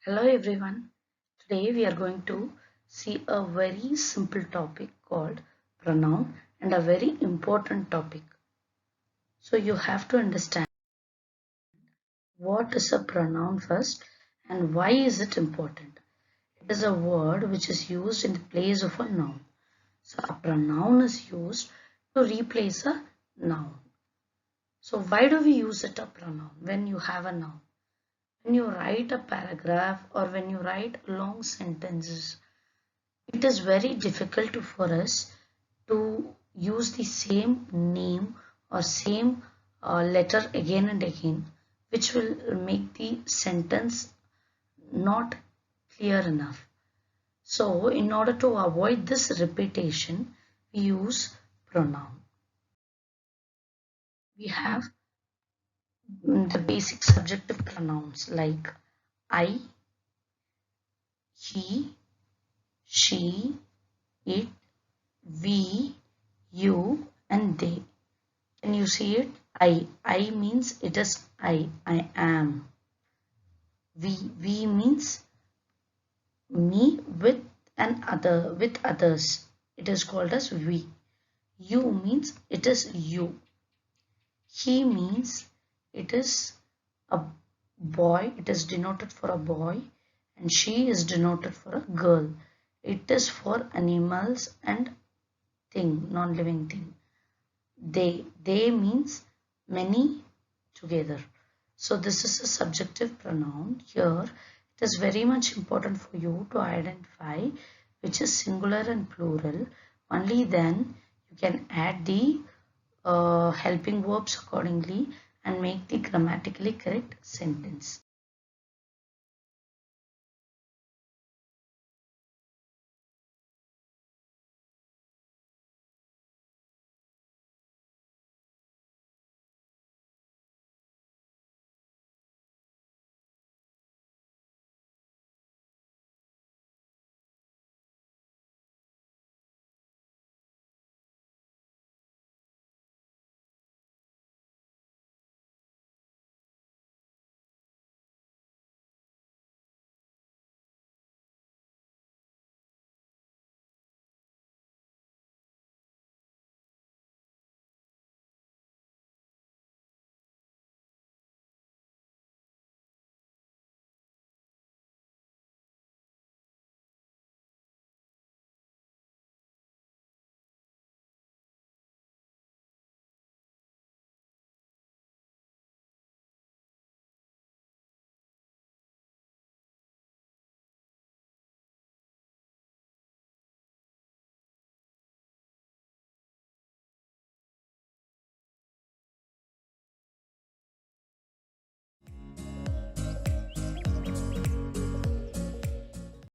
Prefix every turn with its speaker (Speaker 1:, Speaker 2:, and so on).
Speaker 1: Hello everyone. Today we are going to see a very simple topic called pronoun and a very important topic. So you have to understand what is a pronoun first and why is it important. It is a word which is used in the place of a noun. So a pronoun is used to replace a noun. So why do we use it a pronoun when you have a noun? When you write a paragraph or when you write long sentences, it is very difficult for us to use the same name or same letter again and again, which will make the sentence not clear enough. So, in order to avoid this repetition, we use pronoun. We have the basic subjective pronouns like I, he, she, it, we, you, and they. Can you see it? I means it is I am. We means me with an other, with others. It is called as we. You means it is you. He means it is a boy. It is denoted for a boy, and she is denoted for a girl. It is for animals and thing, non-living thing. They means many together. So this is a subjective pronoun. Here it is very much important for you to identify which is singular and plural. Only then you can add the helping verbs accordingly and make the grammatically correct sentence.